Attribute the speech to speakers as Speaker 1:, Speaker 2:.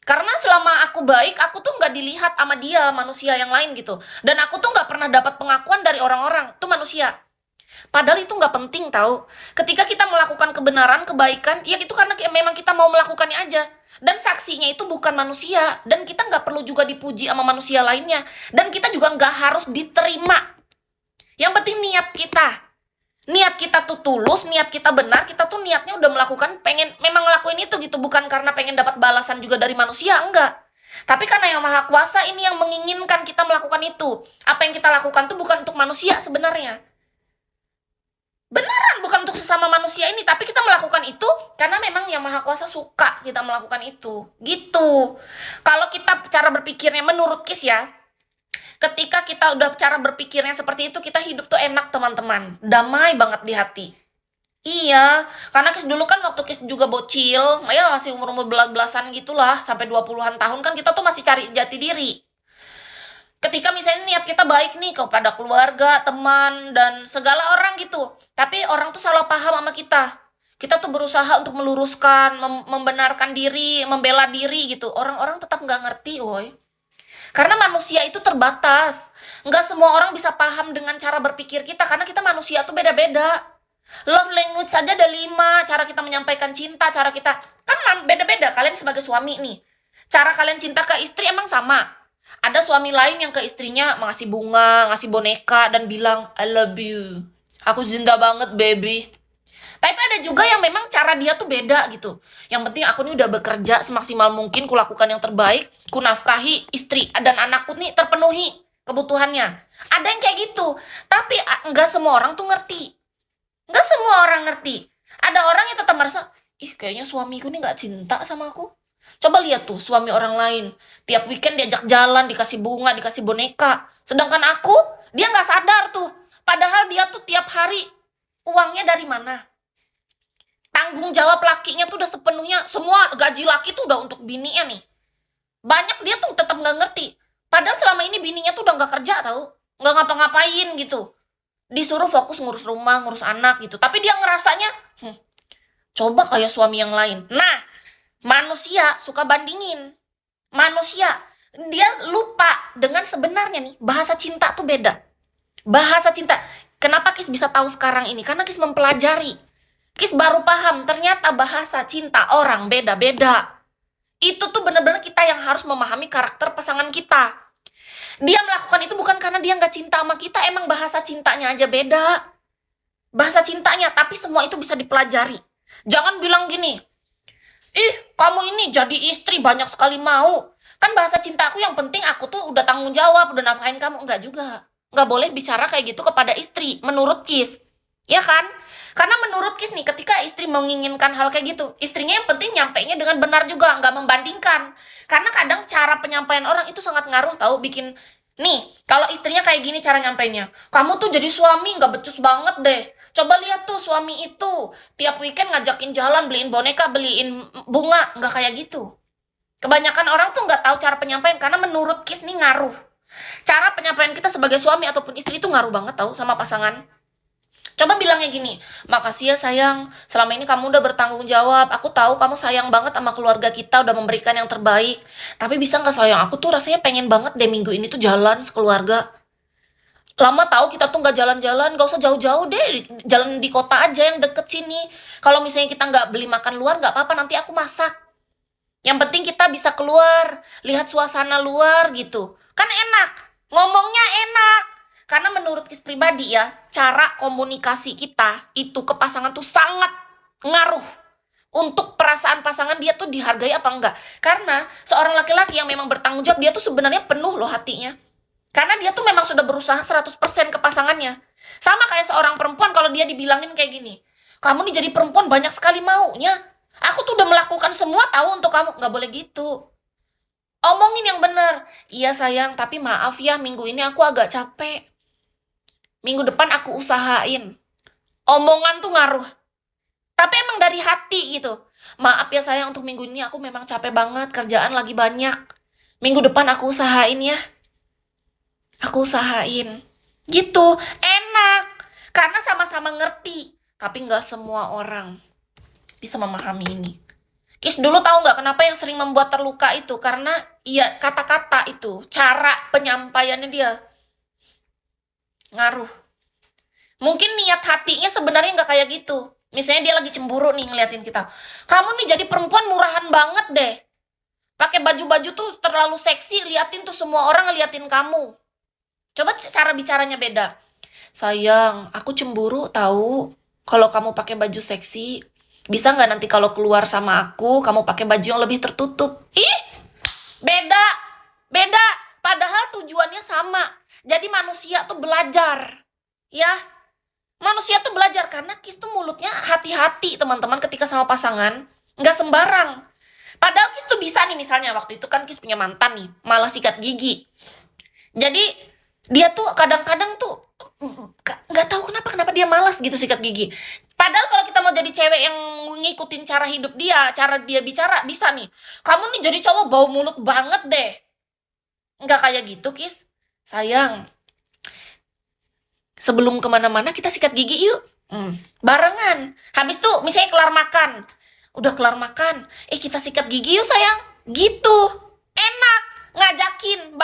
Speaker 1: Karena selama aku baik, aku tuh nggak dilihat sama dia, manusia yang lain gitu. Dan aku tuh nggak pernah dapat pengakuan dari orang-orang, tuh manusia. Padahal itu nggak penting tahu. Ketika kita melakukan kebenaran, kebaikan, ya itu karena memang kita mau melakukannya aja. Dan saksinya itu bukan manusia. Dan kita nggak perlu juga dipuji sama manusia lainnya. Dan kita juga nggak harus diterima. Yang penting niat kita. Niat kita tuh tulus, niat kita benar, kita tuh niatnya udah melakukan, pengen memang ngelakuin itu gitu, bukan karena pengen dapat balasan juga dari manusia, enggak. Tapi karena yang maha kuasa ini yang menginginkan kita melakukan itu. Apa yang kita lakukan tuh bukan untuk manusia sebenarnya. Beneran bukan untuk sesama manusia ini, tapi kita melakukan itu karena memang yang maha kuasa suka kita melakukan itu. Gitu. Kalau kita cara berpikirnya menurut Kis ya, ketika kita udah cara berpikirnya seperti itu, kita hidup tuh enak teman-teman. Damai banget di hati. Iya, karena Kis dulu kan waktu Kis juga bocil, ya masih umur-umur belasan gitulah, sampai 20-an tahun kan kita tuh masih cari jati diri. Ketika misalnya niat kita baik nih kepada keluarga, teman, dan segala orang gitu. Tapi orang tuh salah paham sama kita. Kita tuh berusaha untuk meluruskan, membenarkan diri, membela diri gitu. Orang-orang tetap nggak ngerti, woi. Karena manusia itu terbatas. Nggak semua orang bisa paham dengan cara berpikir kita, karena kita manusia tuh beda-beda. Love language saja ada 5, cara kita menyampaikan cinta, cara kita, kan beda-beda. Kalian sebagai suami nih, cara kalian cinta ke istri emang sama. Ada suami lain yang ke istrinya ngasih bunga, ngasih boneka, dan bilang, I love you. Aku cinta banget, baby. Tapi ada juga yang memang cara dia tuh beda gitu. Yang penting aku nih udah bekerja semaksimal mungkin, kulakukan yang terbaik, ku nafkahi istri dan anakku nih terpenuhi kebutuhannya. Ada yang kayak gitu. Tapi nggak semua orang tuh ngerti. Nggak semua orang ngerti. Ada orang yang tetap merasa, ih kayaknya suamiku nih nggak cinta sama aku. Coba lihat tuh suami orang lain. Tiap weekend diajak jalan, dikasih bunga, dikasih boneka. Sedangkan aku, dia nggak sadar tuh. Padahal dia tuh tiap hari uangnya dari mana? Tanggung jawab lakinya tuh udah sepenuhnya, semua gaji laki tuh udah untuk bininya nih. Banyak dia tuh tetap nggak ngerti. Padahal selama ini bininya tuh udah nggak kerja tau. Nggak ngapa-ngapain gitu. Disuruh fokus ngurus rumah, ngurus anak gitu. Tapi dia ngerasanya, coba kayak suami yang lain. Nah, manusia suka bandingin. Manusia, dia lupa dengan sebenarnya nih, bahasa cinta tuh beda. Bahasa cinta. Kenapa Kis bisa tahu sekarang ini? Karena Kis mempelajari. Kis baru paham, ternyata bahasa cinta orang beda-beda. Itu tuh bener-bener kita yang harus memahami karakter pasangan kita. Dia melakukan itu bukan karena dia nggak cinta sama kita, emang bahasa cintanya aja beda. Bahasa cintanya, tapi semua itu bisa dipelajari. Jangan bilang gini, ih kamu ini jadi istri banyak sekali mau. Kan bahasa cintaku yang penting aku tuh udah tanggung jawab, udah nafkahin kamu. Enggak juga. Nggak boleh bicara kayak gitu kepada istri, menurut Kis. Ya kan? Karena menurut Kis nih, ketika istri menginginkan hal kayak gitu, istrinya yang penting nyampainya dengan benar juga, nggak membandingkan. Karena kadang cara penyampaian orang itu sangat ngaruh tahu, bikin nih, kalau istrinya kayak gini cara nyampainya, kamu tuh jadi suami nggak becus banget deh. Coba lihat tuh suami itu, tiap weekend ngajakin jalan, beliin boneka, beliin bunga, nggak kayak gitu. Kebanyakan orang tuh nggak tahu cara penyampaian, karena menurut Kis nih ngaruh. Cara penyampaian kita sebagai suami ataupun istri itu ngaruh banget tahu sama pasangan. Coba bilangnya gini, makasih ya sayang, selama ini kamu udah bertanggung jawab, aku tahu kamu sayang banget sama keluarga kita, udah memberikan yang terbaik. Tapi bisa nggak sayang, aku tuh rasanya pengen banget deh minggu ini tuh jalan sekeluarga. Lama tahu kita tuh nggak jalan-jalan, nggak usah jauh-jauh deh, jalan di kota aja yang deket sini. Kalau misalnya kita nggak beli makan luar, nggak apa-apa, nanti aku masak. Yang penting kita bisa keluar, lihat suasana luar gitu. Kan enak, ngomongnya enak. Karena menurut Kis pribadi ya, cara komunikasi kita itu ke pasangan tuh sangat ngaruh untuk perasaan pasangan dia tuh dihargai apa enggak. Karena seorang laki-laki yang memang bertanggung jawab, dia tuh sebenarnya penuh loh hatinya. Karena dia tuh memang sudah berusaha 100% ke pasangannya. Sama kayak seorang perempuan kalau dia dibilangin kayak gini, kamu nih jadi perempuan banyak sekali maunya. Aku tuh udah melakukan semua tahu untuk kamu. Nggak boleh gitu. Omongin yang bener. Iya sayang, tapi maaf ya minggu ini aku agak capek. Minggu depan aku usahain. Omongan tuh ngaruh. Tapi emang dari hati gitu. Maaf ya sayang, untuk minggu ini aku memang capek banget. Kerjaan lagi banyak. Minggu depan aku usahain ya. Aku usahain. Gitu. Enak. Karena sama-sama ngerti. Tapi nggak semua orang bisa memahami ini. Kis dulu tahu nggak kenapa yang sering membuat terluka itu? Karena iya kata-kata itu, cara penyampaiannya dia ngaruh. Mungkin niat hatinya sebenarnya nggak kayak gitu. Misalnya dia lagi cemburu nih ngeliatin kita. Kamu nih jadi perempuan murahan banget deh. Pakai baju-baju tuh terlalu seksi, liatin tuh semua orang ngeliatin kamu. Coba cara bicaranya beda. Sayang, aku cemburu tahu. Kalau kamu pakai baju seksi, bisa nggak nanti kalau keluar sama aku, kamu pakai baju yang lebih tertutup? Ih, beda, beda. Padahal tujuannya sama. Jadi manusia tuh belajar, ya. Manusia tuh belajar karena Kis tuh mulutnya hati-hati teman-teman ketika sama pasangan, nggak sembarang. Padahal Kis tuh bisa nih misalnya waktu itu kan Kis punya mantan nih, malah sikat gigi. Jadi dia tuh kadang-kadang tuh nggak tahu kenapa dia malas gitu sikat gigi. Padahal kalau kita mau jadi cewek yang ngikutin cara hidup dia, cara dia bicara bisa nih. Kamu nih jadi cowok bau mulut banget deh. Nggak kayak gitu Kis. Sayang, sebelum kemana-mana kita sikat gigi yuk. Barengan. Habis tuh misalnya kelar makan. Udah kelar makan, kita sikat gigi yuk sayang. Gitu. Enak. Ngajakin.